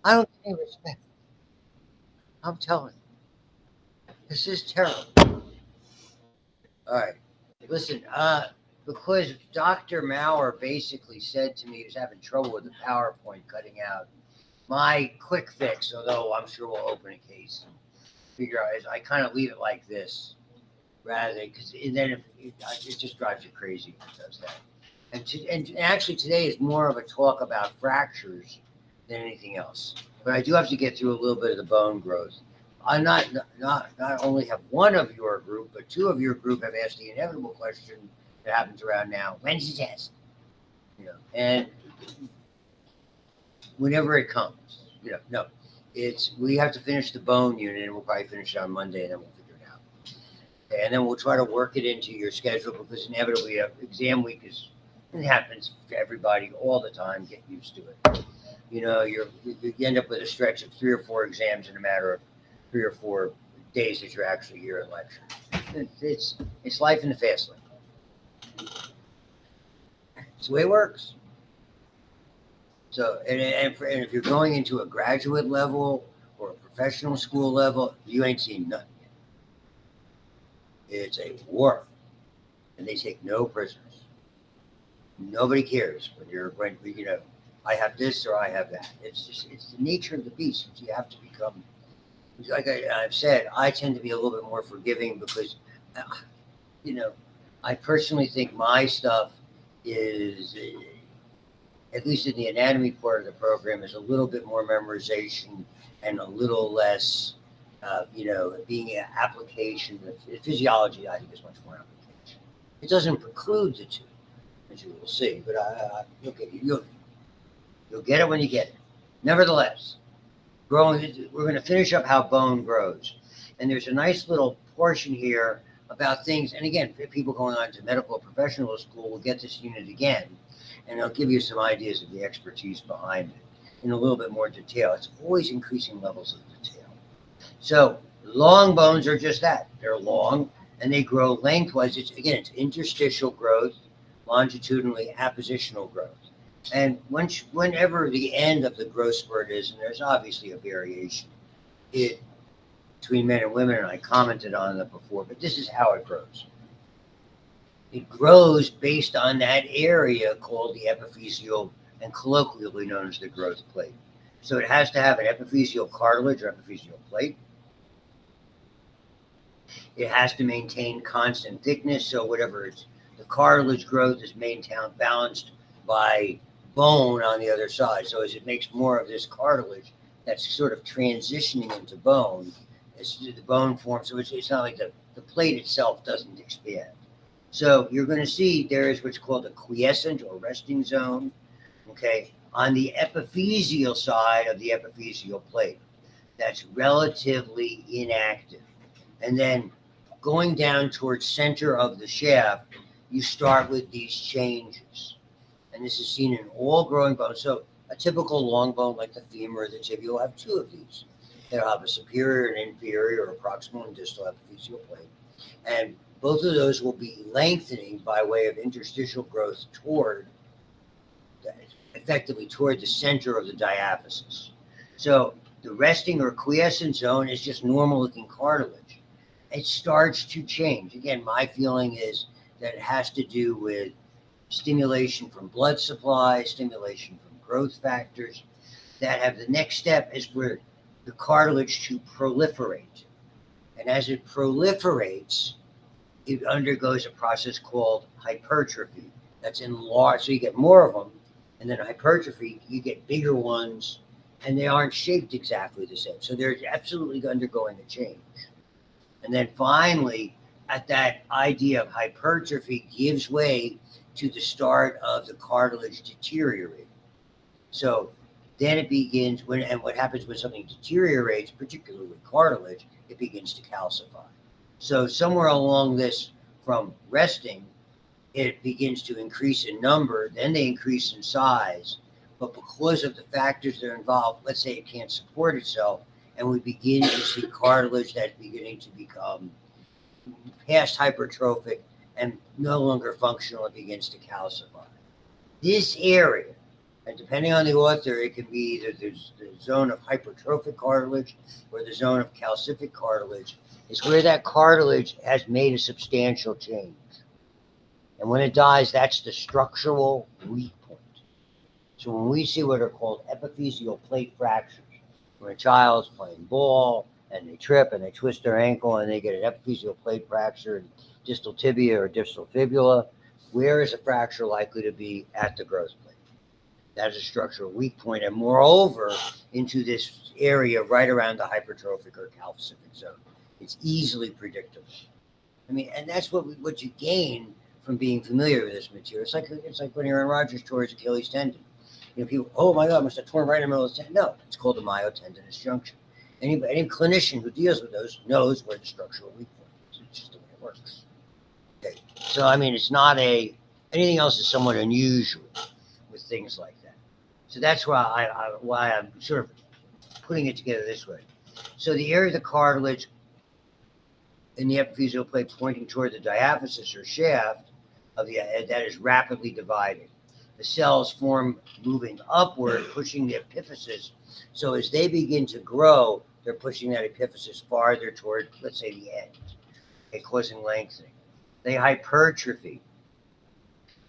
I don't get any respect. I'm telling you, this is terrible. All right, listen. Because Dr. Maurer basically said to me he was having trouble with the PowerPoint cutting out. My quick fix, although I'm sure we'll open a case and figure out, is I kind of leave it like this rather than because then if it just drives you crazy if it does that. And actually today is more of a talk about fractures than anything else. But I do have to get through a little bit of the bone growth. I not only have one of your group, but two of your group have asked the inevitable question that happens around now: when's the test? And whenever it comes, no, it's we have to finish the bone unit, and we'll probably finish it on Monday, and then we'll figure it out. And then we'll try to work it into your schedule because inevitably, exam week is it happens to everybody all the time. Get used to it. You end up with a stretch of 3 or 4 exams in a matter of 3 or 4 days that you're actually here in lecture. It's life in the fast lane. It's the way it works. So, and if you're going into a graduate level or a professional school level, you ain't seen nothing yet. It's a war, and they take no prisoners. Nobody cares when I have this or I have that. It's the nature of the beast. You have to become, like I've said, I tend to be a little bit more forgiving because, uh, you know, I personally think my stuff is, at least in the anatomy part of the program, is a little bit more memorization and a little less, being an application. The physiology, I think, is much more application. It doesn't preclude the two, as you will see, but you'll get it when you get it. Nevertheless, we're going to finish up how bone grows. And there's a nice little portion here about things. And again, for people going on to medical or professional school will get this unit again, and they'll give you some ideas of the expertise behind it in a little bit more detail. It's always increasing levels of detail. So long bones are just that. They're long and they grow lengthwise. It's interstitial growth, longitudinally appositional growth. And whenever the end of the growth spurt is, and there's obviously a variation between men and women, and I commented on that before, but this is how it grows. It grows based on that area called the epiphyseal and colloquially known as the growth plate. So it has to have an epiphyseal cartilage or epiphyseal plate. It has to maintain constant thickness. So whatever the cartilage growth is maintained balanced by bone on the other side. So as it makes more of this cartilage that's sort of transitioning into bone, as the bone forms. So it's not like the plate itself doesn't expand. So you're going to see there is what's called a quiescent or resting zone, okay, on the epiphyseal side of the epiphyseal plate. That's relatively inactive. And then going down towards center of the shaft, you start with these changes. And this is seen in all growing bones. So a typical long bone like the femur or the tibia will have two of these. They'll have a superior and inferior or proximal and distal epiphyseal plate. And both of those will be lengthening by way of interstitial growth effectively toward the center of the diaphysis. So the resting or quiescent zone is just normal looking cartilage. It starts to change. Again, my feeling is that it has to do with stimulation from blood supply, stimulation from growth factors that have the next step is for the cartilage to proliferate. And as it proliferates, it undergoes a process called hypertrophy. That's enlarged, so you get more of them. And then hypertrophy, you get bigger ones, and they aren't shaped exactly the same. So they're absolutely undergoing a change. And then finally, at that idea of hypertrophy gives way to the start of the cartilage deteriorating. So then it begins and what happens when something deteriorates, particularly with cartilage, it begins to calcify. So somewhere along this, from resting, it begins to increase in number, then they increase in size. But because of the factors that are involved, let's say it can't support itself, and we begin to see cartilage that's beginning to become past hypertrophic and no longer functional, it begins to calcify. This area And depending on the author, it could be either the zone of hypertrophic cartilage or the zone of calcific cartilage, is where that cartilage has made a substantial change. And when it dies, that's the structural weak point. So when we see what are called epiphyseal plate fractures, when a child's playing ball and they trip and they twist their ankle and they get an epiphyseal plate fracture in distal tibia or distal fibula, where is a fracture likely to be? At the growth plate. That is a structural weak point, and moreover, into this area right around the hypertrophic or calcific zone. It's easily predictable. I mean, and that's what you gain from being familiar with this material. It's like when Aaron Rodgers tore his Achilles tendon. You know, people, oh my God, must have torn right in the middle of the tendon. No, it's called the myotendinous junction. Any clinician who deals with those knows where the structural weak point is. It's just the way it works. Okay, so I mean, it's not anything else is somewhat unusual with things like that. So that's why I'm sort of putting it together this way. So the area of the cartilage in the epiphyseal plate pointing toward the diaphysis or shaft of the that is rapidly dividing. The cells form moving upward, pushing the epiphysis. So as they begin to grow, they're pushing that epiphysis farther toward, let's say, the end, okay, causing lengthening. They hypertrophy.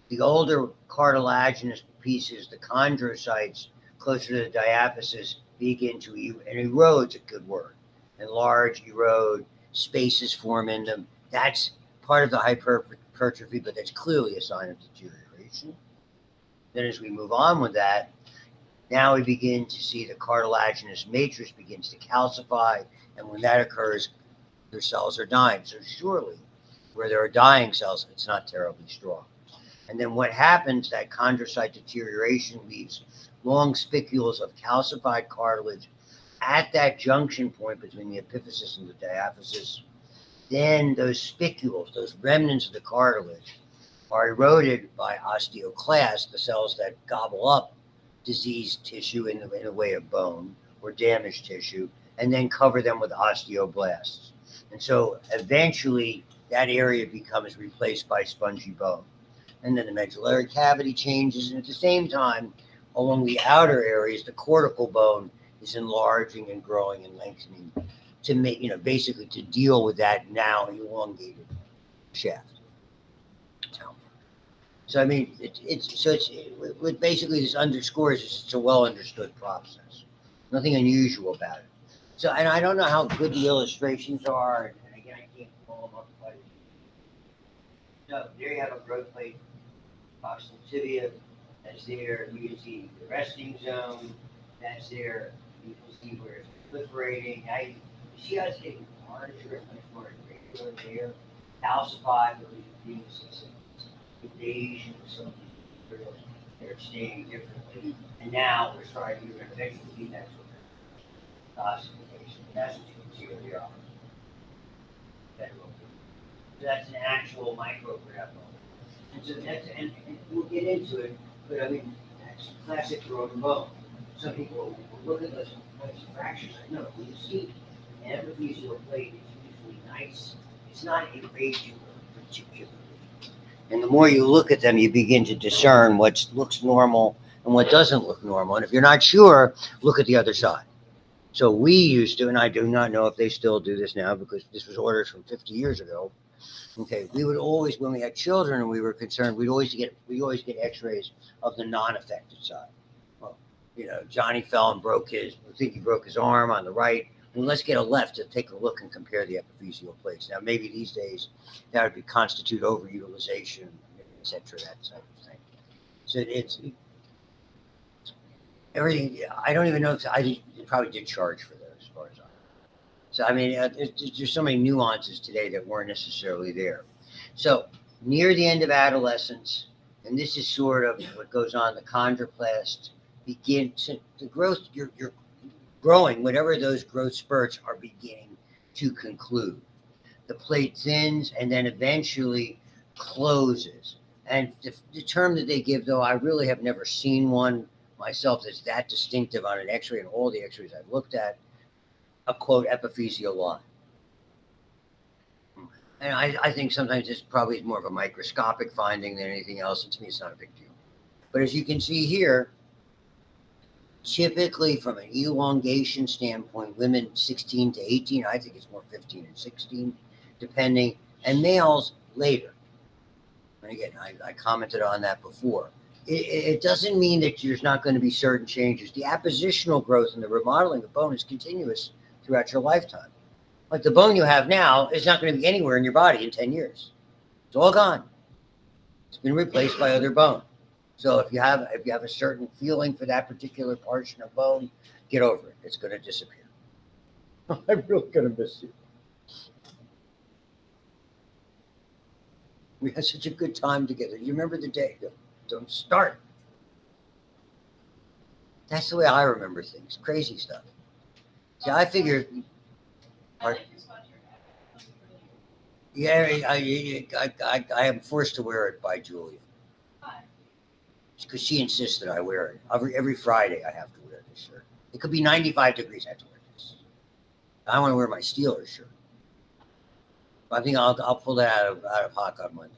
The older cartilaginous pieces, the chondrocytes, closer to the diaphysis, begin to erode's a good word. Enlarge, erode, spaces form in them. That's part of the hypertrophy, but that's clearly a sign of deterioration. Then as we move on with that, now we begin to see the cartilaginous matrix begins to calcify, and when that occurs, their cells are dying. So surely, where there are dying cells, it's not terribly strong. And then what happens, that chondrocyte deterioration leaves long spicules of calcified cartilage at that junction point between the epiphysis and the diaphysis. Then those spicules, those remnants of the cartilage, are eroded by osteoclasts, the cells that gobble up diseased tissue in the way of bone or damaged tissue, and then cover them with osteoblasts. And so eventually that area becomes replaced by spongy bone. And then the medullary cavity changes, and at the same time, along the outer areas, the cortical bone is enlarging and growing and lengthening to make, basically to deal with that now elongated shaft. So I mean, what basically this underscores is it's a well understood process. Nothing unusual about it. So, and I don't know how good the illustrations are, and again, I can't pull them up. So there you have a growth plate, proximal tibia. That's there. You can see the resting zone. That's there. You can see where it's proliferating. Now you see how it's getting larger and much more irregular there. Calcified, because you're being invasion of some of these materials. They're staying differently. And now we're starting to eventually see that sort of ossification. That's what you can see where they are. So that's an actual micrograph. And so and we'll get into it, but I mean, that's classic growing bone. Some people will look at those fractures. I know, when you see an epiphyseal plate, it's usually nice. It's not irregular particularly. And the more you look at them, you begin to discern what looks normal and what doesn't look normal. And if you're not sure, look at the other side. So we used to, and I do not know if they still do this now because this was orders from 50 years ago. Okay, we would always, when we had children and we were concerned, we'd always get X-rays of the non-affected side. Well, Johnny fell and I think he broke his arm on the right. Well, let's get a left to take a look and compare the epiphyseal plates. Now, maybe these days that would constitute overutilization, et cetera, that type of thing. So it's everything. I don't even know if I probably did charge for those, as far as I know. So, I mean, there's so many nuances today that weren't necessarily there. So, near the end of adolescence, and this is sort of what goes on, the chondroplast begins the growth. You're growing, whatever those growth spurts are beginning to conclude. The plate thins and then eventually closes. And the term that they give, though, I really have never seen one myself that's that distinctive on an X-ray, and all the X-rays I've looked at, a quote epiphyseal line. And I think sometimes this probably is more of a microscopic finding than anything else, and to me it's not a big deal. But as you can see here, typically from an elongation standpoint, women 16 to 18, I think it's more 15 and 16, depending, and males later. And again, I commented on that before. It doesn't mean that there's not going to be certain changes. The appositional growth and the remodeling of bone is continuous throughout your lifetime. Like the bone you have now is not going to be anywhere in your body in 10 years. It's all gone. It's been replaced by other bone. So if you have a certain feeling for that particular portion of bone, get over it. It's going to disappear. I'm really going to miss you. We had such a good time together. You remember the day? Don't start. That's the way I remember things. Crazy stuff. See, I figure. Yeah, I am forced to wear it by Julia. Because she insists that I wear it. Every Friday I have to wear this shirt. It could be 95 degrees. I have to wear this. I want to wear my Steelers shirt. I think I'll pull that out of Hawk on Monday.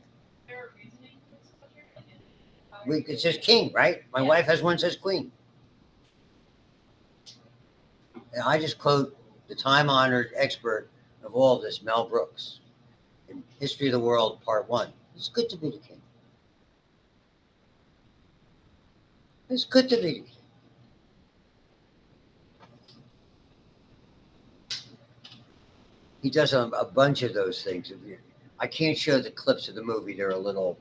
It says King, right? My wife has one that says Queen. And I just quote the time-honored expert of all of this, Mel Brooks, in History of the World, Part 1. It's good to be the king. It's good to be the king. He does a bunch of those things. I can't show the clips of the movie. They're a little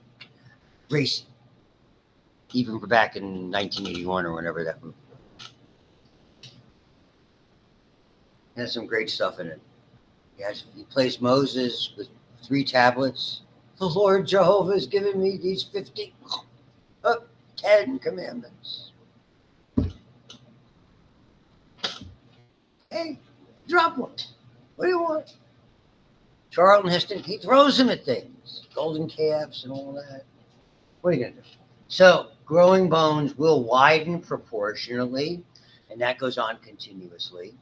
racy. Even back in 1981 or whenever that movie was. It has some great stuff in it. He plays Moses with 3 tablets. The Lord Jehovah has given me these 10 commandments. Hey, drop one. What do you want? Charlton Heston, he throws them at things. Golden calves and all that. What are you going to do? So growing bones will widen proportionally, and that goes on continuously.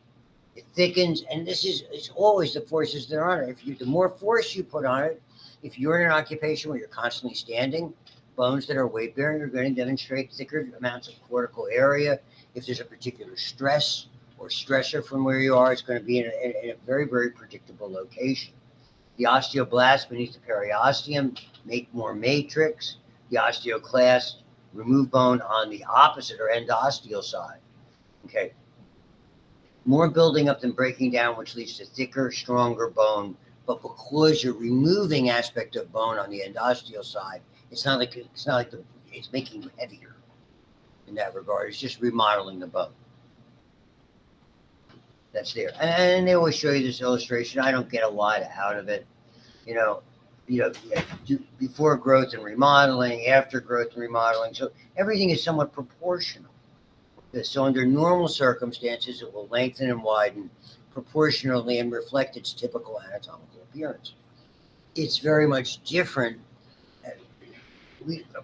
It thickens, and it's always the forces that are on it. The more force you put on it, if you're in an occupation where you're constantly standing, bones that are weight bearing are going to demonstrate thicker amounts of cortical area. If there's a particular stress or stressor from where you are, it's going to be in a very, very predictable location. The osteoblasts beneath the periosteum make more matrix. The osteoclasts remove bone on the opposite or endosteal side. Okay. More building up than breaking down, which leads to thicker, stronger bone. But because you're removing aspect of bone on the endosteal side, it's not like it's making you heavier in that regard. It's just remodeling the bone. That's there. And they always show you this illustration. I don't get a lot out of it. Before growth and remodeling, after growth and remodeling. So everything is somewhat proportional. So under normal circumstances, it will lengthen and widen proportionally and reflect its typical anatomical appearance. It's very much different.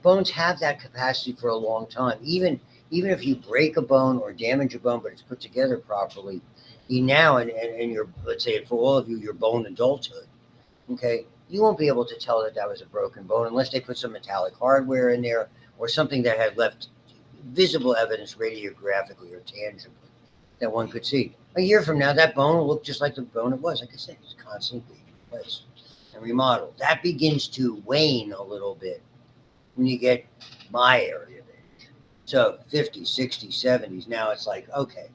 Bones have that capacity for a long time. Even if you break a bone or damage a bone, but it's put together properly, now and your, let's say for all of you, your bone adulthood, okay, you won't be able to tell that was a broken bone unless they put some metallic hardware in there or something that had left visible evidence radiographically or tangibly that one could see. A year from now, that bone will look just like the bone it was. Like I said, it's constantly being replaced and remodeled. That begins to wane a little bit when you get my area of age. So 50s, 60s, 70s, now it's like, okay,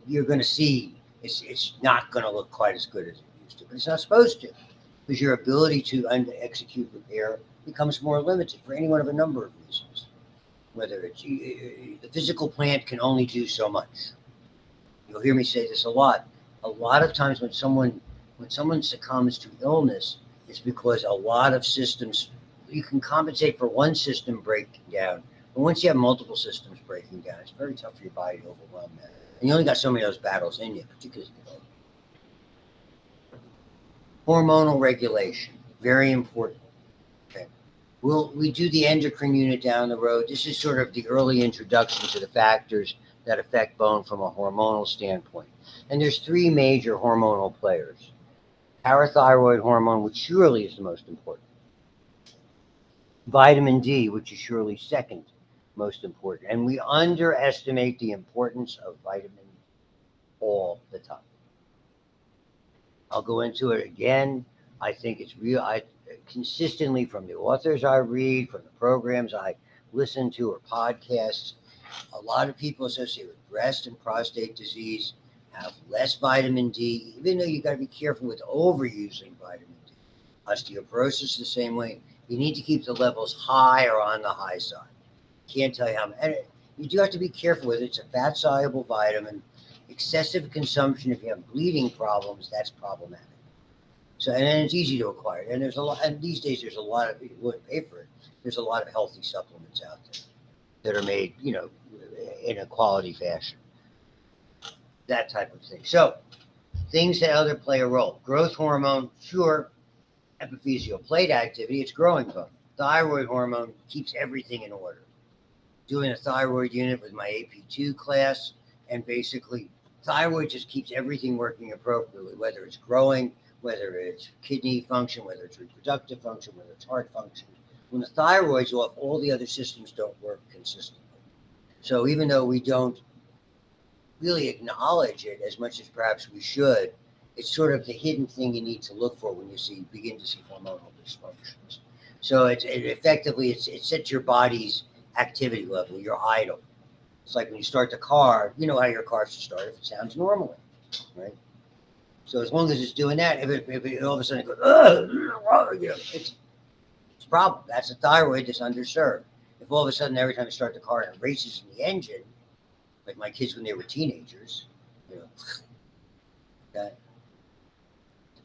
you're going to see it's not going to look quite as good as it used to, but it's not supposed to, because your ability to execute repair becomes more limited for any one of a number of reasons. Whether it's the physical plant can only do so much. You'll hear me say this a lot. A lot of times when someone succumbs to illness, it's because a lot of systems, you can compensate for one system breaking down, but once you have multiple systems breaking down, it's very tough for your body to overwhelm that. And you only got so many of those battles in you, particularly hormonal regulation, very important. Okay. We do the endocrine unit down the road. This is sort of the early introduction to the factors that affect bone from a hormonal standpoint. And there's 3 major hormonal players. Parathyroid hormone, which surely is the most important. Vitamin D, which is surely second. most important. And we underestimate the importance of vitamin all the time. I'll go into it again. I think it's real. I consistently, from the authors I read, from the programs I listen to, or podcasts, a lot of people associated with breast and prostate disease have less vitamin D, even though you got to be careful with overusing vitamin D. Osteoporosis the same way. You need to keep the levels high or on the high side. Can't tell you how much. And you do have to be careful with it. It's a fat soluble vitamin. Excessive consumption, if you have bleeding problems, that's problematic. So, and then it's easy to acquire. And there's a lot, and these days there's a lot of, you wouldn't pay for it. There's a lot of healthy supplements out there that are made, in a quality fashion. That type of thing. So, things that other play a role. Growth hormone, sure. Epiphyseal plate activity, it's growing bone. Thyroid hormone keeps everything in order. Doing a thyroid unit with my AP2 class, and basically thyroid just keeps everything working appropriately, whether it's growing, whether it's kidney function, whether it's reproductive function, whether it's heart function. When the thyroid's off, all the other systems don't work consistently. So even though we don't really acknowledge it as much as perhaps we should, it's sort of the hidden thing you need to look for when you begin to see hormonal dysfunctions. So it sets your body's activity level, your idle. It's like when you start the car, you know how your car should start if it sounds normally, right? So as long as it's doing that, if it all of a sudden it goes, it's a problem. That's a thyroid that's underserved. If all of a sudden every time you start the car and it races in the engine, like my kids when they were teenagers, that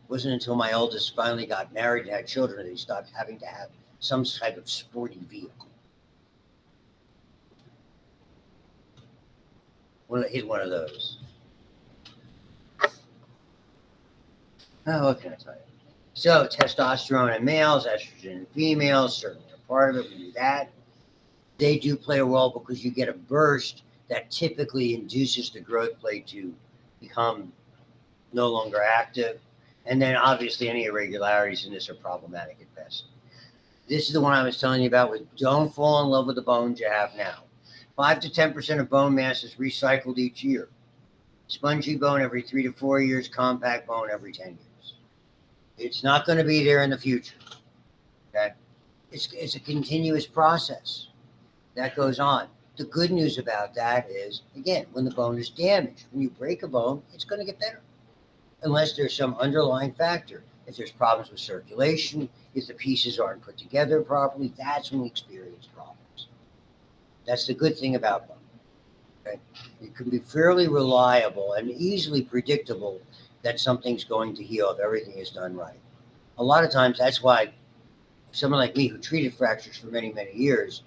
wasn't until my oldest finally got married and had children that he stopped having to have some type of sporty vehicle. He's one of those. Oh, what can I tell you? So testosterone in males, estrogen in females, certainly a part of it. We do that. They do play a role because you get a burst that typically induces the growth plate to become no longer active. And then obviously any irregularities in this are problematic at best. This is the one I was telling you about with don't fall in love with the bones you have now. 5 to 10% of bone mass is recycled each year. Spongy bone every 3 to 4 years, compact bone every 10 years. It's not going to be there in the future. Okay? It's a continuous process that goes on. The good news about that is, again, when the bone is damaged, when you break a bone, it's going to get better. Unless there's some underlying factor. If there's problems with circulation, if the pieces aren't put together properly, that's when we experience problems. That's the good thing about bone. Okay? It can be fairly reliable and easily predictable that something's going to heal if everything is done right. A lot of times, that's why someone like me who treated fractures for many, many years,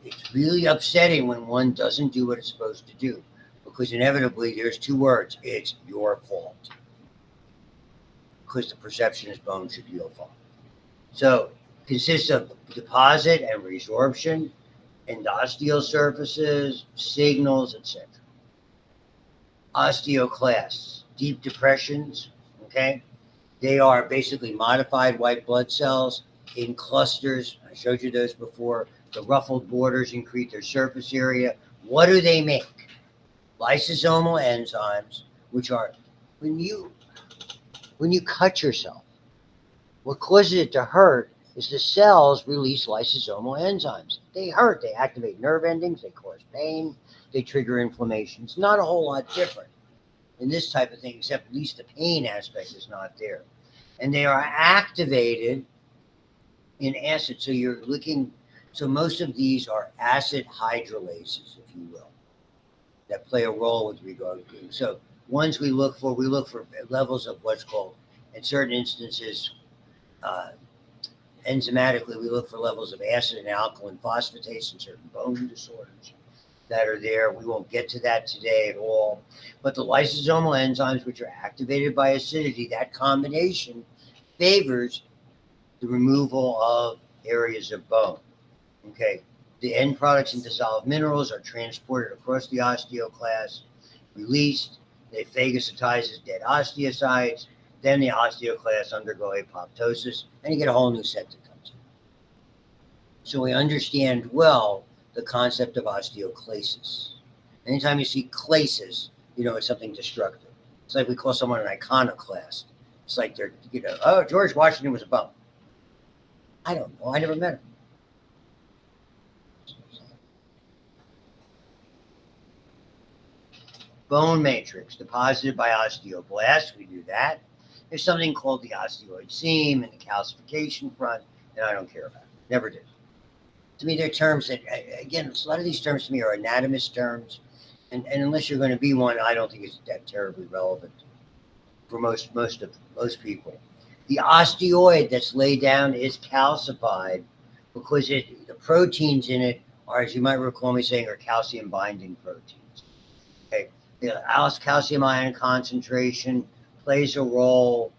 it's really upsetting when one doesn't do what it's supposed to do, because inevitably there's two words: it's your fault. Because the perception is bone should heal fine. So it consists of deposit and resorption, endosteal surfaces, signals, etc. Osteoclasts, deep depressions, okay? They are basically modified white blood cells in clusters. I showed you those before. The ruffled borders increase their surface area. What do they make? Lysosomal enzymes, which are, when you cut yourself, what causes it to hurt is the cells release lysosomal enzymes. They hurt. They activate nerve endings. They cause pain. They trigger inflammation. It's not a whole lot different in this type of thing, except at least the pain aspect is not there. And they are activated in acid. So most of these are acid hydrolases, if you will, that play a role with regard to. So ones we look for levels of what's called, in certain instances, enzymatically, we look for levels of acid and alkaline phosphatase in certain bone disorders that are there. We won't get to that today at all. But the lysosomal enzymes, which are activated by acidity, that combination favors the removal of areas of bone. Okay. The end products and dissolved minerals are transported across the osteoclast, released. They phagocytize as dead osteocytes. Then the osteoclasts undergo apoptosis, and you get a whole new set that comes in. So we understand well the concept of osteoclasis. Anytime you see clasis, you know it's something destructive. It's like we call someone an iconoclast. It's like they're, oh, George Washington was a bum. I don't know. I never met him. Bone matrix deposited by osteoblasts. We do that. There's something called the osteoid seam and the calcification front, and I don't care about it. Never did. To me, they're terms that, again, a lot of these terms to me are anatomist terms, and unless you're going to be one, I don't think it's that terribly relevant for most people. The osteoid that's laid down is calcified because the proteins in it are, as you might recall me saying, are calcium binding proteins. Okay, the calcium ion concentration plays a role.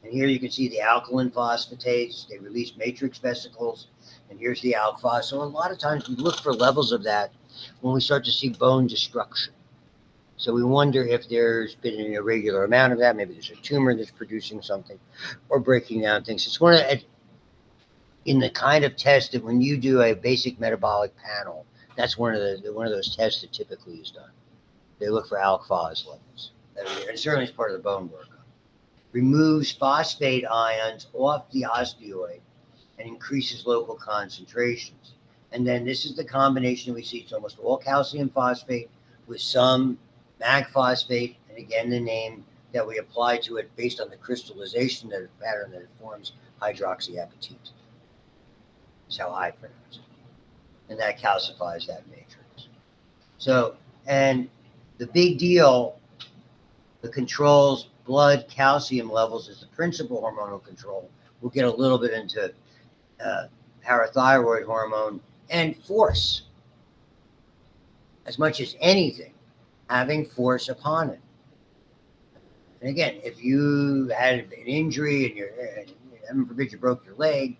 And here you can see the alkaline phosphatase. They release matrix vesicles. And here's the alk-phos. So a lot of times we look for levels of that when we start to see bone destruction. So we wonder if there's been an irregular amount of that. Maybe there's a tumor that's producing something or breaking down things. It's one of the, in the kind of test that when you do a basic metabolic panel, that's one of those tests that typically is done. They look for alk-phos levels. And certainly it's part of the bone work. Removes phosphate ions off the osteoid and increases local concentrations. And then this is the combination we see. It's almost all calcium phosphate with some mag phosphate, and again, the name that we apply to it based on the crystallization pattern that it forms, hydroxyapatite. That's how I pronounce it. And that calcifies that matrix. So, and the big deal, the controls blood calcium levels is the principal hormonal control. We'll get a little bit into parathyroid hormone and force. As much as anything, having force upon it. And again, if you had an injury and heaven forbid you broke your leg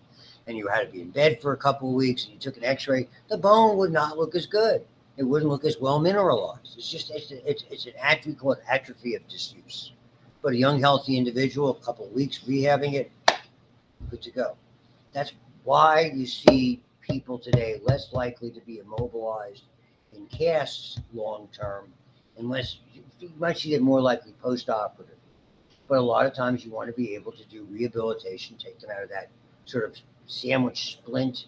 and you had to be in bed for a couple of weeks and you took an x-ray, the bone would not look as good. It wouldn't look as well mineralized. It's an atrophy called atrophy of disuse. But a young, healthy individual, a couple of weeks rehabbing it, good to go. That's why you see people today less likely to be immobilized in casts long term, unless you might see it more likely post-operative. But a lot of times you want to be able to do rehabilitation, take them out of that sort of sandwich splint,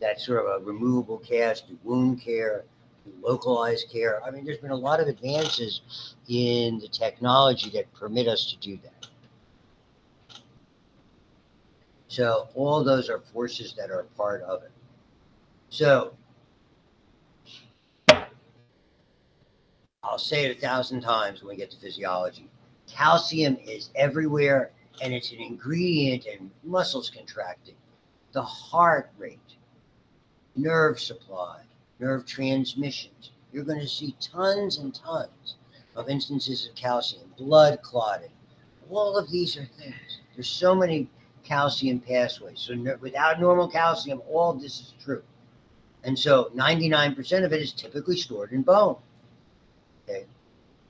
that sort of a removable cast, do wound care, do localized care. I mean, there's been a lot of advances in the technology that permit us to do that. So all those are forces that are part of it. So I'll say it 1,000 times when we get to physiology. Calcium is everywhere, and it's an ingredient in muscles contracting, the heart rate, nerve supply, nerve transmissions. You're going to see tons and tons of instances of calcium, blood clotting. All of these are things. There's so many calcium pathways. So without normal calcium, all of this is true. And so 99% of it is typically stored in bone. Okay.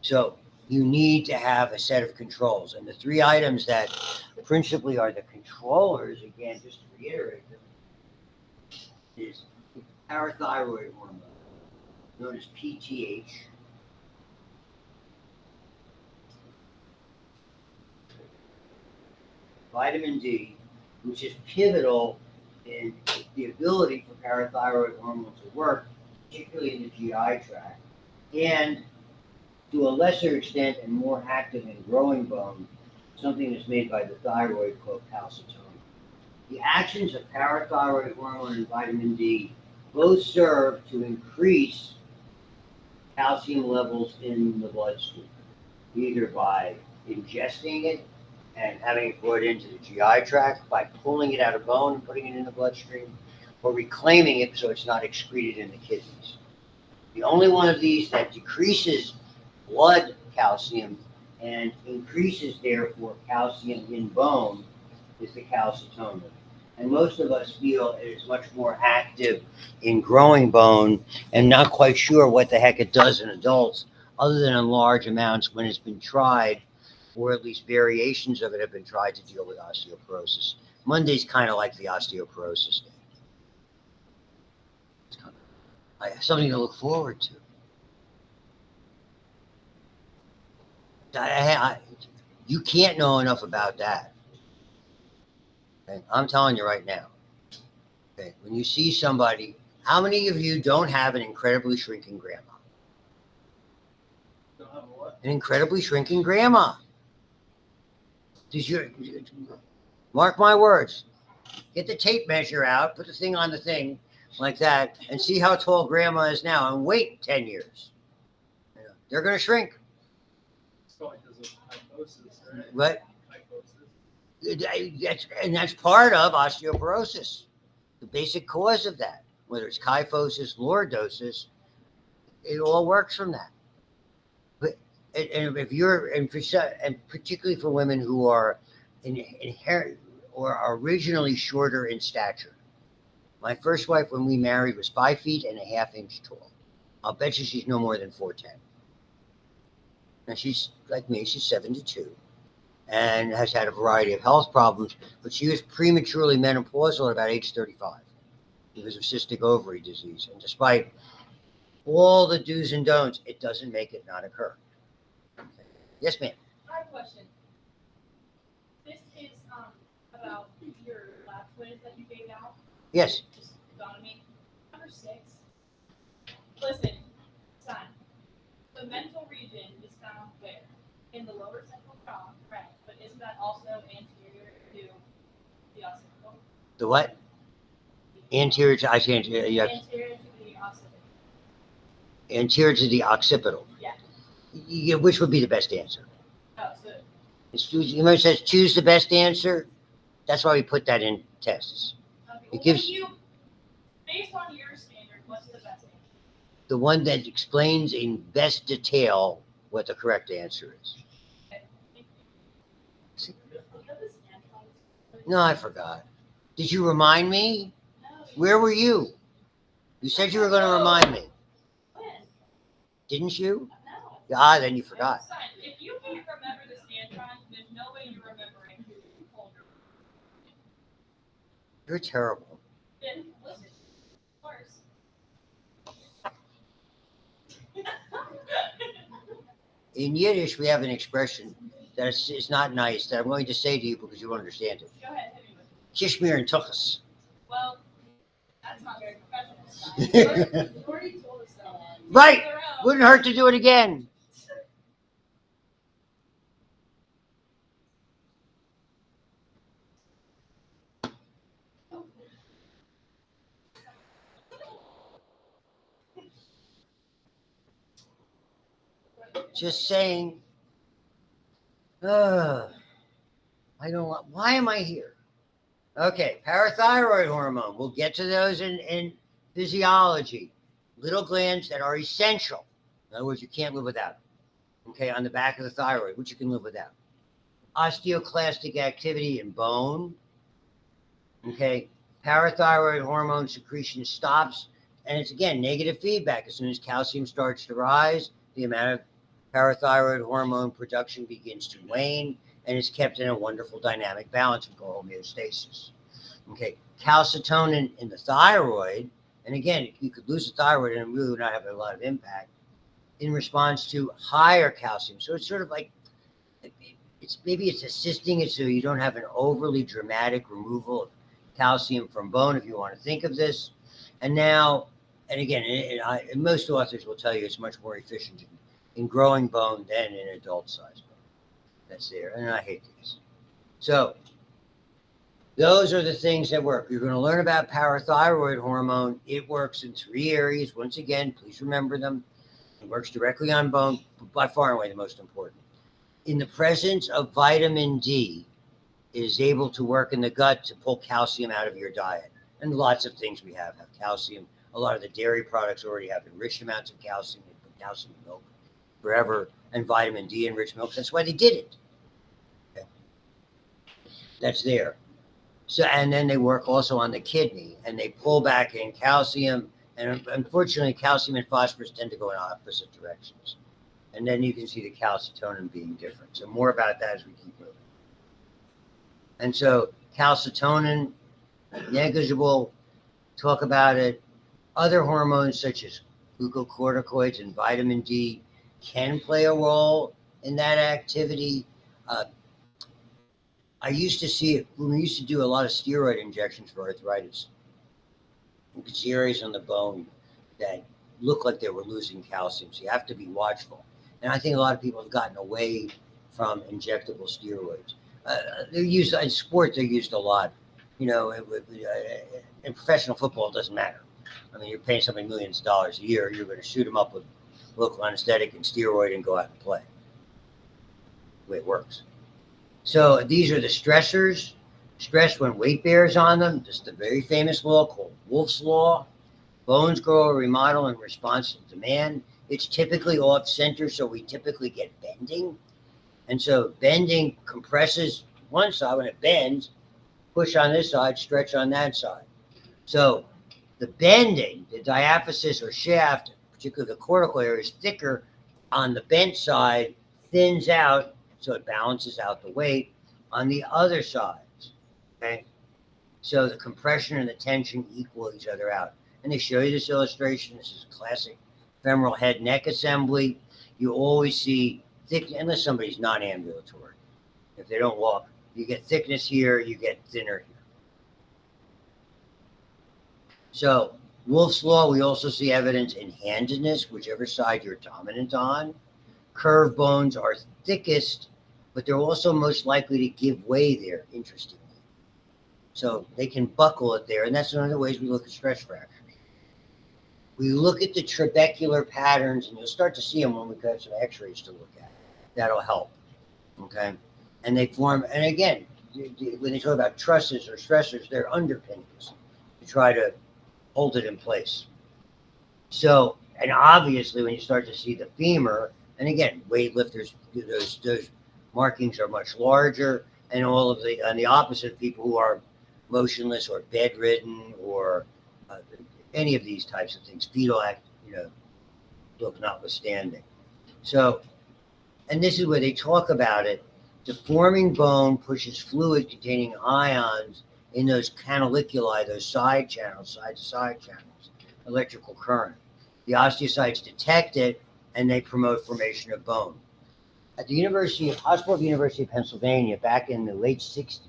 So you need to have a set of controls. And the three items that principally are the controllers, again, just to reiterate them, is parathyroid hormone, known as PTH, vitamin D, which is pivotal in the ability for parathyroid hormone to work, particularly in the GI tract, and to a lesser extent and more active in growing bone, something that's made by the thyroid called calcitonin. The actions of parathyroid hormone and vitamin D both serve to increase calcium levels in the bloodstream, either by ingesting it and having it brought into the GI tract, by pulling it out of bone and putting it in the bloodstream, or reclaiming it so it's not excreted in the kidneys. The only one of these that decreases blood calcium and increases, therefore, calcium in bone is the calcitonin. And most of us feel it is much more active in growing bone and not quite sure what the heck it does in adults, other than in large amounts when it's been tried, or at least variations of it have been tried to deal with osteoporosis. Monday's kind of like the osteoporosis day. I have something to look forward to. You can't know enough about that. Okay? I'm telling you right now. Okay? When you see somebody, how many of you don't have an incredibly shrinking grandma? Don't have a what? An incredibly shrinking grandma. Does your mark my words? Get the tape measure out, put the thing on the thing like that, and see how tall grandma is now, and wait 10 years. You know, they're going to shrink. It's probably because of kyphosis, right? What? Kyphosis. That's part of osteoporosis. The basic cause of that, whether it's kyphosis, lordosis, it all works from that. But and if you're and particularly for women who are inherent or are originally shorter in stature. My first wife, when we married, was 5'1.5" tall. I'll bet you she's no more than 4'10". Now she's like me; she's 72, and has had a variety of health problems. But she was prematurely menopausal at about age 35 because of cystic ovary disease. And despite all the do's and don'ts, it doesn't make it not occur. Yes, ma'am. I have a question. This is about your lab quiz that you gave out. Yes. Just dawned on me. Number 6. Listen, son. The mental region is found where? In the lower central column, correct? But isn't that also anterior to the occipital? The what? Anterior to anterior, yeah. Anterior to the occipital. Anterior to the occipital. Yeah. Which would be the best answer? Oh, so Remember it says choose the best answer? That's why we put that in tests. okay. It gives based on your standard, what's the best answer? the one that explains in best detail what the correct answer is. No, I forgot. Did you remind me? No. Where were you? You said you were going to remind me. When? Didn't you? No. Ah, then you forgot. Son, if you can't remember the scantron, there's no way you're remembering who you told her. You're terrible. Then listen. Worse. In Yiddish, we have an expression that is not nice that I'm going to say to you because you won't understand it. Go ahead, hit me with it. Kishmir and tuchus. Well, that's not very professional. You already told us that. Right. Wouldn't hurt to do it again. Just saying. I don't. Why am I here? Okay, parathyroid hormone. We'll get to those in physiology. Little glands that are essential. In other words, you can't live without. Okay, on the back of the thyroid, which you can live without. Osteoclastic activity in bone. Okay, parathyroid hormone secretion stops, and it's again negative feedback. As soon as calcium starts to rise, the amount of parathyroid hormone production begins to wane, and is kept in a wonderful dynamic balance we call homeostasis. Okay, calcitonin in the thyroid, and again, you could lose the thyroid and it really would not have a lot of impact in response to higher calcium. So it's sort of like it's assisting it so you don't have an overly dramatic removal of calcium from bone, if you want to think of this. And now, and again, and most authors will tell you it's much more efficient in growing bone than in adult size bone. That's there, and I hate these. So those are the things that work. You're going to learn about parathyroid hormone. It works in 3 areas. Once again, please remember them. It works directly on bone, by far and away the most important. In the presence of vitamin D, it is able to work in the gut to pull calcium out of your diet. And lots of things we have calcium. A lot of the dairy products already have enriched amounts of calcium. They put calcium in milk forever, and vitamin D enriched milk. That's why they did it. Okay. That's there. So, and then they work also on the kidney, and they pull back in calcium. And unfortunately, calcium and phosphorus tend to go in opposite directions. And then you can see the calcitonin being different. So more about that as we keep moving. And so calcitonin, negligible, talk about it. Other hormones such as glucocorticoids and vitamin D can play a role in that activity. Uh, I used to see it when we used to do a lot of steroid injections for arthritis. You could see areas on the bone that look like they were losing calcium, so you have to be watchful. And I think a lot of people have gotten away from injectable steroids. They're used in sport. They're used a lot. In professional football, it doesn't matter. I mean, you're paying somebody millions of dollars a year. You're going to shoot them up with local anesthetic and steroid and go out and play. The way it works. So these are the stressors. Stress when weight bears on them. This is the very famous law called Wolff's Law. Bones grow or remodel in response to demand. It's typically off center, so we typically get bending. And so bending compresses one side. When it bends, push on this side, stretch on that side. So the bending, the diaphysis or shaft, particularly the cortical area, is thicker on the bent side, thins out, so it balances out the weight on the other sides. Okay? So the compression and the tension equal each other out. And they show you this illustration. This is classic femoral head neck assembly. You always see thick, unless somebody's non-ambulatory. If they don't walk, you get thickness here, you get thinner here. So Wolff's Law, we also see evidence in handedness, whichever side you're dominant on. Curved bones are thickest, but they're also most likely to give way there, interestingly. So they can buckle it there, and that's one of the ways we look at stress fractures. We look at the trabecular patterns, and you'll start to see them when we've got some x-rays to look at. That'll help, okay? And they form, and again, when they talk about trusses or stressors, they're underpinnings to try to hold it in place. So, and obviously when you start to see the femur, and again, weightlifters, those markings are much larger, and all of the, on the opposite, people who are motionless or bedridden or any of these types of things, fetal act, look notwithstanding. So, and this is where they talk about it. Deforming bone pushes fluid containing ions in those canaliculi, those side channels, side-to-side channels, electrical current. The osteocytes detect it, and they promote formation of bone. At the Hospital of the University of Pennsylvania, back in the late 60s,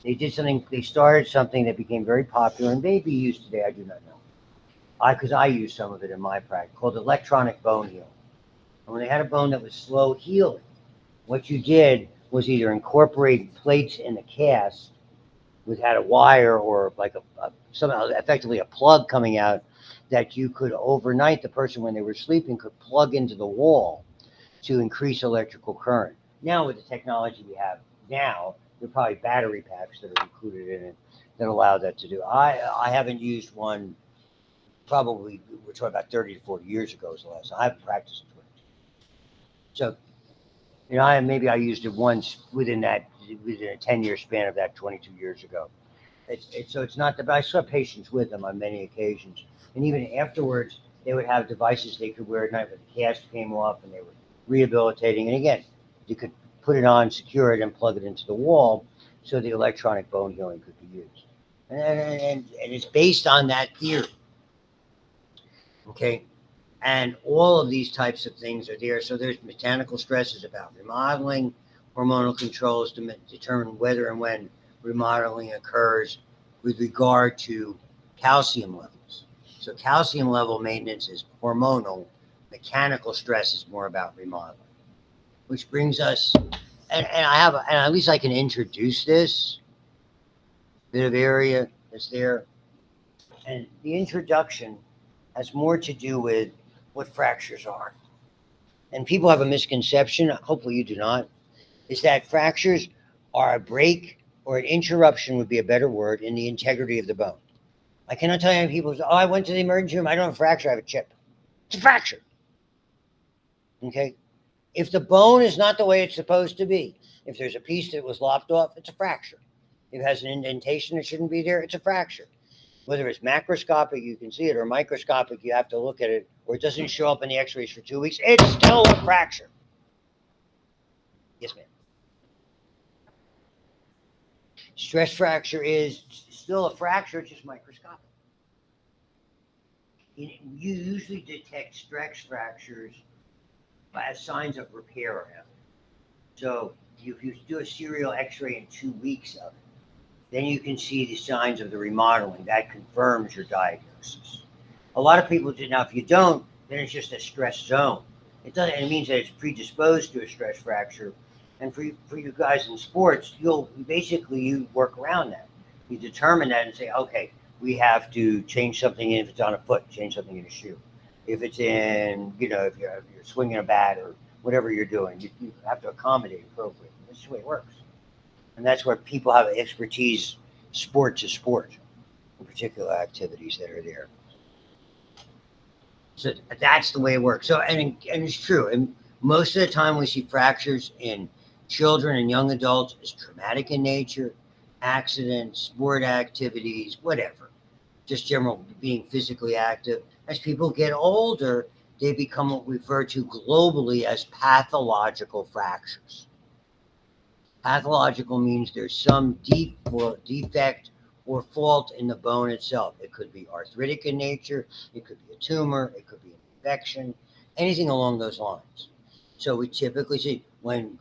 they started something that became very popular and may be used today, I do not know. Because I use some of it in my practice, called electronic bone healing. And when they had a bone that was slow healing, what you did was either incorporate plates in the cast with had a wire or like somehow effectively a plug coming out that you could overnight, the person when they were sleeping could plug into the wall to increase electrical current. Now with the technology we have now, there are probably battery packs that are included in it that allow that to do. I haven't used one, probably we're talking about 30 to 40 years ago is the last. I haven't practiced it. So maybe I used it once within a 10-year span of that 22 years ago. So it's not that, but I saw patients with them on many occasions. And even afterwards, they would have devices they could wear at night when the cast came off and they were rehabilitating. And again, you could put it on, secure it, and plug it into the wall so the electronic bone healing could be used. And it's based on that theory. Okay. And all of these types of things are there. So there's mechanical stresses about remodeling, hormonal controls to determine whether and when remodeling occurs with regard to calcium levels. So calcium level maintenance is hormonal. Mechanical stress is more about remodeling, which brings us, and at least I can introduce this bit of area that's there. And the introduction has more to do with what fractures are. And people have a misconception, hopefully you do not, is that fractures are a break or an interruption would be a better word in the integrity of the bone. I cannot tell you how many people say, oh, I went to the emergency room, I don't have a fracture, I have a chip. It's a fracture. Okay? If the bone is not the way it's supposed to be, if there's a piece that was lopped off, it's a fracture. If it has an indentation that shouldn't be there, it's a fracture. Whether it's macroscopic, you can see it, or microscopic, you have to look at it, or it doesn't show up in the x-rays for 2 weeks, it's still a fracture. Yes, ma'am. Stress fracture is still a fracture, it's just microscopic. You usually detect stress fractures as signs of repair around. So if you do a serial X-ray in 2 weeks of it, then you can see the signs of the remodeling. That confirms your diagnosis. A lot of people do. Now, if you don't, then it's just a stress zone. It doesn't. It means that it's predisposed to a stress fracture. And for you guys in sports, you work around that. You determine that and say, okay, we have to change something if it's on a foot, change something in a shoe. If it's in, if you're swinging a bat or whatever you're doing, you have to accommodate appropriately. That's the way it works. And that's where people have expertise, sport to sport, in particular activities that are there. So that's the way it works. So and it's true. And most of the time we see fractures in children and young adults is traumatic in nature, accidents, sport activities, whatever. Just general being physically active. As people get older, they become what we refer to globally as pathological fractures. Pathological means there's some defect or fault in the bone itself. It could be arthritic in nature, it could be a tumor, it could be an infection, anything along those lines. So we typically see when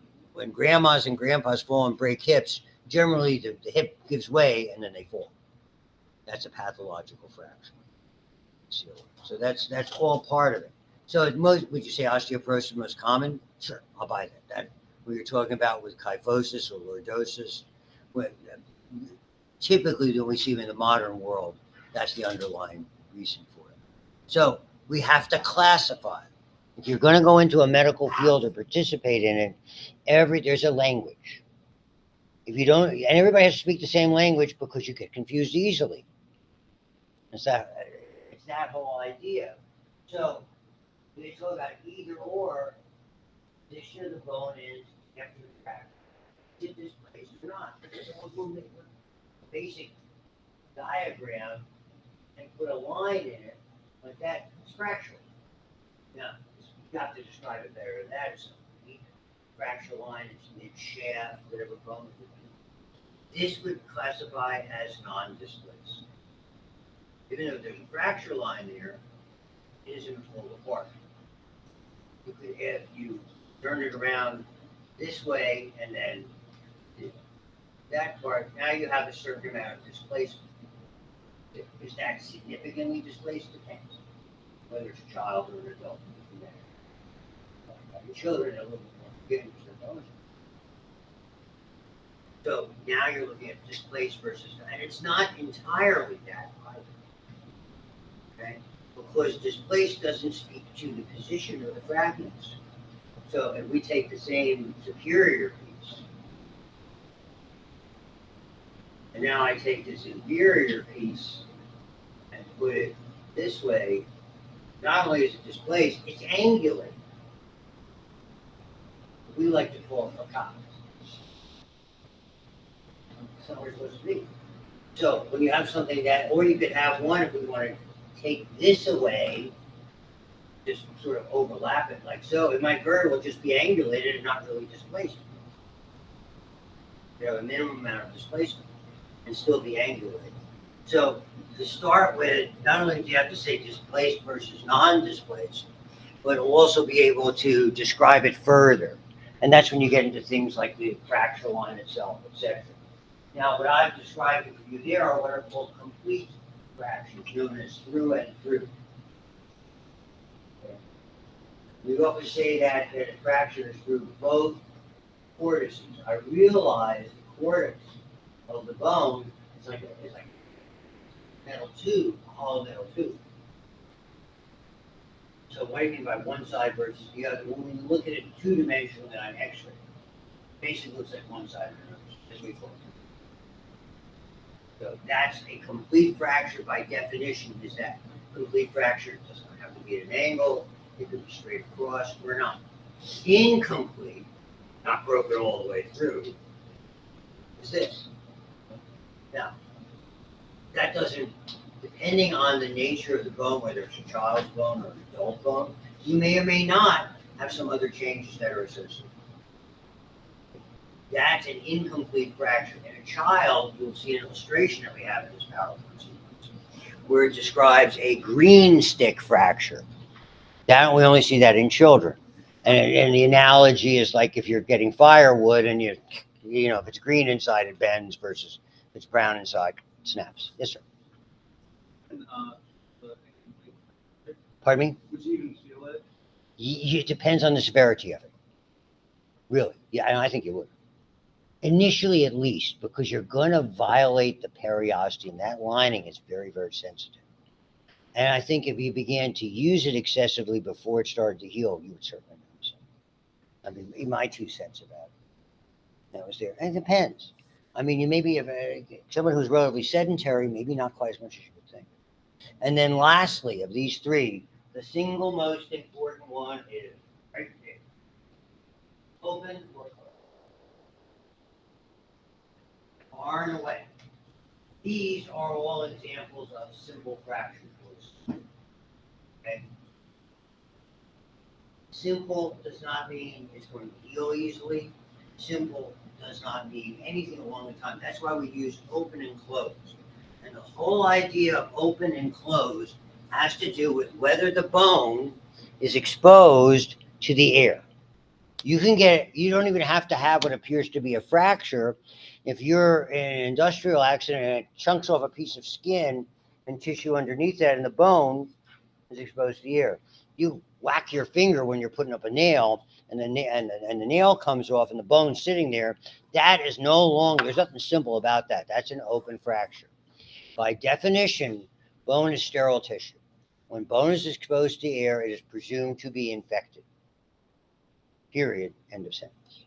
grandmas and grandpas fall and break hips, generally the hip gives way and then they fall. That's a pathological fracture. So that's all part of it. So would you say osteoporosis is most common? Sure, I'll buy that. That what you're talking about with kyphosis or lordosis, typically when we see in the modern world, that's the underlying reason for it. So we have to classify. If you're going to go into a medical field or participate in it, there's a language. If you don't, and everybody has to speak the same language because you get confused easily. It's that whole idea. So they talk about either or. Position of the bone is after the fracture. Is this place or not? So we'll make a basic diagram and put a line in it like that. It's fracture. Now you have to describe it better than that. It's a weak fracture line. It's mid shaft, whatever bone it would be. This would classify as non-displaced. Even though there's a fracture line there, it isn't pulled apart. You could, if you turn it around this way and then that part, now you have a certain amount of displacement. Is that significantly displaced? Depends. Whether it's a child or an adult. The children are a little bit more forgiving because they're bones. So now you're looking at displaced versus, and it's not entirely that either. Okay? Because displaced doesn't speak to the position or the fragments. So if we take the same superior piece, and now I take this inferior piece and put it this way, not only is it displaced, it's angulated. We like to call it a cop. That's not where it's supposed to be. So when you have something that, or you could have one if we want to take this away, just sort of overlap it like so, it might very well just be angulated and not really displaced. You have a minimum amount of displacement and still be angulated. So to start with, not only do you have to say displaced versus non-displaced, but also be able to describe it further. And that's when you get into things like the fracture line itself, etc. Now, what I've described for you there are what are called complete fractures, known as through and through. Okay. We often say that a fracture is through both cortices. I realize the cortex of the bone is like a metal tube, a hollow metal tube. So what do you mean by one side versus the other? Well, when you look at it two-dimensionally on X-ray, it basically looks like one side or another, as we call it. So that's a complete fracture by definition. Is that complete fracture? It doesn't have to be at an angle. It could be straight across or not. Incomplete, not broken all the way through, is this. Now, that doesn't, depending on the nature of the bone, whether it's a child's bone or an adult bone, you may or may not have some other changes that are associated. That's an incomplete fracture. In a child, you'll see an illustration that we have in this PowerPoint sequence, where it describes a green stick fracture. That we only see that in children. And the analogy is like if you're getting firewood and you know, if it's green inside, it bends versus if it's brown inside, it snaps. Yes, sir. And, the- Pardon me? would you even feel it? It depends on the severity of it. Really. Yeah, and I think you would. Initially, at least, because you're going to violate the periosteum. That lining is very, very sensitive. And I think if you began to use it excessively before it started to heal, you would certainly notice it. I mean, my 2 cents about it. That was there. And it depends. I mean, you maybe have someone who's relatively sedentary, maybe not quite as much as you would think. And then lastly, of these three, the single most important one is right there. Open or closed. Far and away. These are all examples of simple fraction forces. Okay? Simple does not mean it's going to heal easily. Simple does not mean anything along the time. That's why we use open and closed. And the whole idea of open and closed has to do with whether the bone is exposed to the air. You don't even have to have what appears to be a fracture. If you're in an industrial accident and it chunks off a piece of skin and tissue underneath that and the bone is exposed to the air. You whack your finger when you're putting up a nail and the nail comes off and the bone's sitting there. That is no longer, there's nothing simple about that. That's an open fracture. By definition, bone is sterile tissue. When bone is exposed to air, it is presumed to be infected. Period. End of sentence.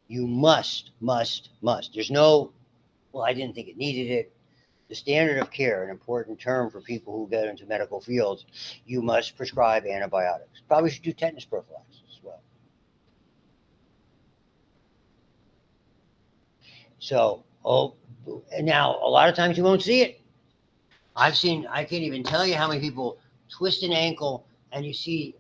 You must. There's no, well, I didn't think it needed it. The standard of care, an important term for people who get into medical fields, you must prescribe antibiotics. Probably should do tetanus prophylaxis as well. So, and now a lot of times you won't see it. I can't even tell you how many people twist an ankle and you see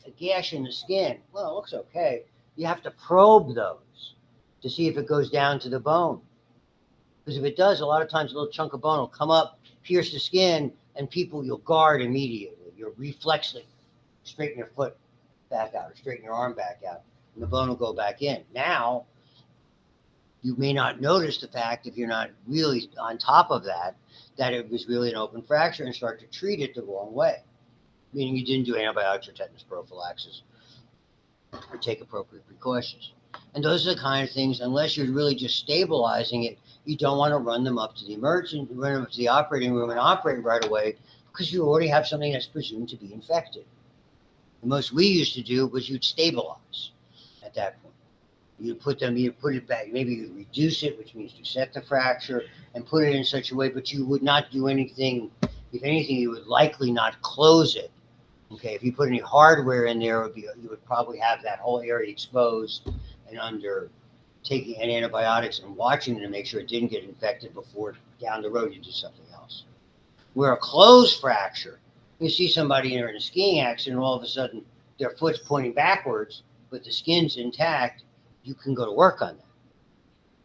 a gash in the skin. Well, it looks okay. You have to probe those to see if it goes down to the bone. Because if it does, a lot of times a little chunk of bone will come up, pierce the skin, and you'll guard immediately. You'll reflexly straighten your foot back out or straighten your arm back out, and the bone will go back in. Now, you may not notice the fact, if you're not really on top of that, that it was really an open fracture and start to treat it the wrong way, meaning you didn't do antibiotics or tetanus prophylaxis or take appropriate precautions. And those are the kind of things, unless you're really just stabilizing it, you don't want to run them up to the run them up to the operating room and operate right away because you already have something that's presumed to be infected. The most we used to do was you'd stabilize at that point. You put it back, maybe you reduce it, which means to set the fracture and put it in such a way, but you would not do anything. If anything, you would likely not close it. Okay, if you put any hardware in there, you would probably have that whole area exposed and under taking antibiotics and watching to make sure it didn't get infected before down the road you do something else. Where a closed fracture, you see somebody in a skiing accident, all of a sudden their foot's pointing backwards, but the skin's intact, you can go to work on that.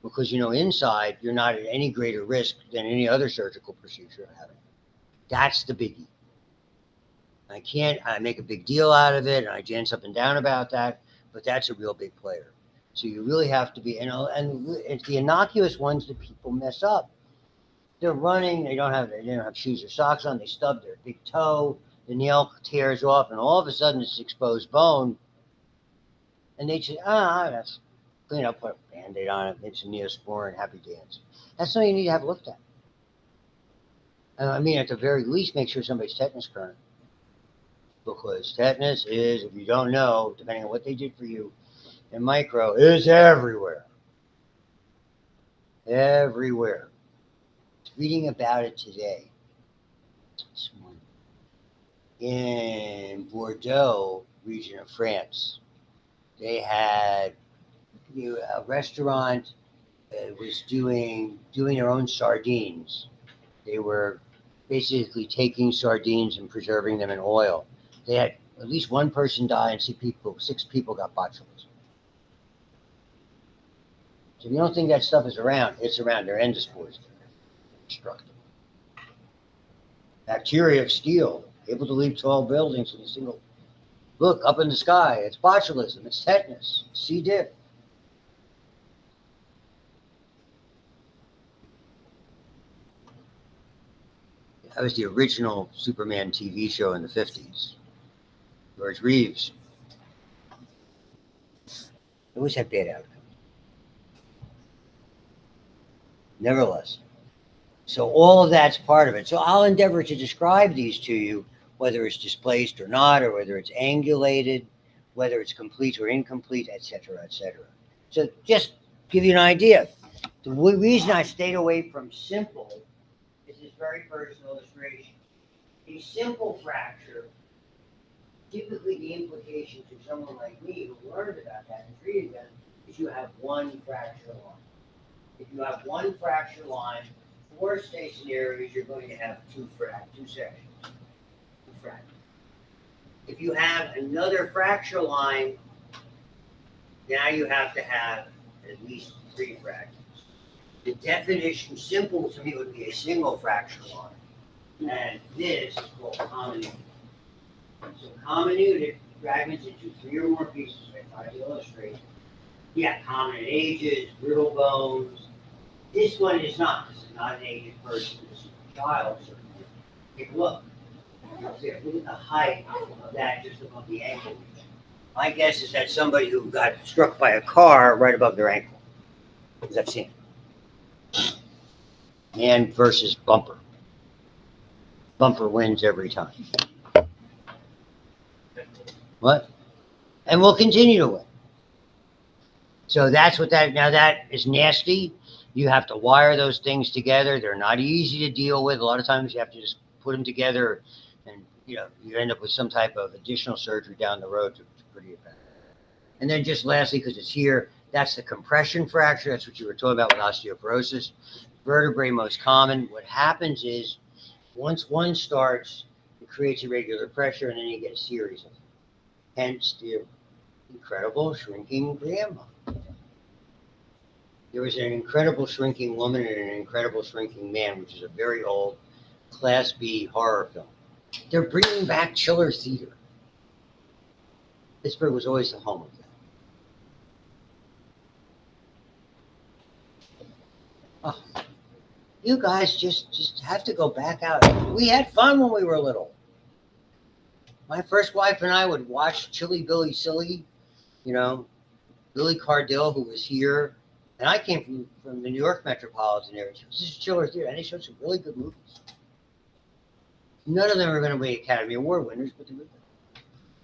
Because inside you're not at any greater risk than any other surgical procedure having. That's the biggie. I make a big deal out of it and I dance up and down about that, but that's a real big player. So you really have to be, and it's the innocuous ones that people mess up. They're running, they don't have shoes or socks on, they stub their big toe, the nail tears off, and all of a sudden it's exposed bone. And they say, that's clean up, put a Band-Aid on it, maybe some Neosporin, happy dance. That's something you need to have looked at. I mean, at the very least, make sure somebody's tetanus current. Because tetanus is, if you don't know, depending on what they did for you in micro, is everywhere. Everywhere. Reading about it today. This morning. In Bordeaux region of France, they had a restaurant was doing their own sardines. They were basically taking sardines and preserving them in oil. They had at least one person die and 6 people got botulism. So if you don't think that stuff is around, it's around. They're endospores. They're destructive. Bacteria of steel, able to leap tall buildings in a single look up in the sky. It's botulism. It's tetanus. C. diff. That was the original Superman TV show in the 50s. George Reeves. It always had bad outcomes. Nevertheless. So all of that's part of it. So I'll endeavor to describe these to you, whether it's displaced or not, or whether it's angulated, whether it's complete or incomplete, etc., etc. So just give you an idea. The reason I stayed away from simple is this very first illustration. A simple fracture, typically the implication to someone like me who learned about that and treated them, is you have one fracture line. If you have one fracture line, worst case scenarios, you're going to have two sections. Two fractures. If you have another fracture line, now you have to have at least three fractures. The definition, simple to me, would be a single fracture line. And this is called comminuted. So comminuted fragments into three or more pieces, I try to illustrate. Yeah, common in ages, brittle bones. This one is not. This is not an aged person. This is a child, certainly. Take a look. Look at the height of that just above the ankle. My guess is that somebody who got struck by a car right above their ankle. Because I've seen it. Man versus bumper. Bumper wins every time. What? And we'll continue to win. So that's what that, now that is nasty. You have to wire those things together. They're not easy to deal with. A lot of times you have to just put them together and, you end up with some type of additional surgery down the road to pretty bad. And then just lastly, because it's here, that's the compression fracture. That's what you were talking about with osteoporosis. Vertebrae most common. What happens is once one starts, it creates irregular pressure and then you get a series of them. Hence the incredible shrinking grandma. There was an incredible shrinking woman and an incredible shrinking man, which is a very old Class B horror film. They're bringing back Chiller Theater. Pittsburgh was always the home of that. Oh, you guys just have to go back out. We had fun when we were little. My first wife and I would watch Chilly Billy Silly, Billy Cardell, who was here. And I came from the New York metropolitan area. This is Chiller Theater, and they showed some really good movies. None of them are going to be Academy Award winners, but they're good.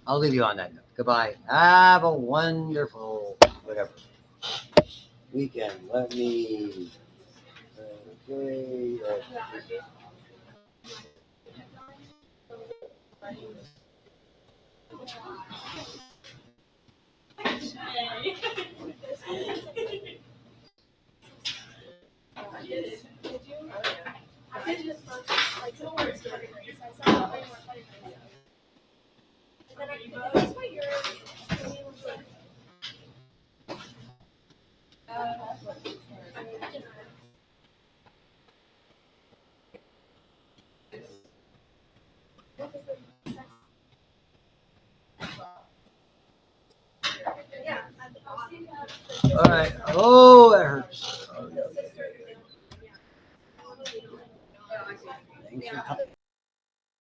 I'll leave you on that note. Goodbye. Have a wonderful, whatever, weekend. Let me, okay. All right. Oh, that hurts.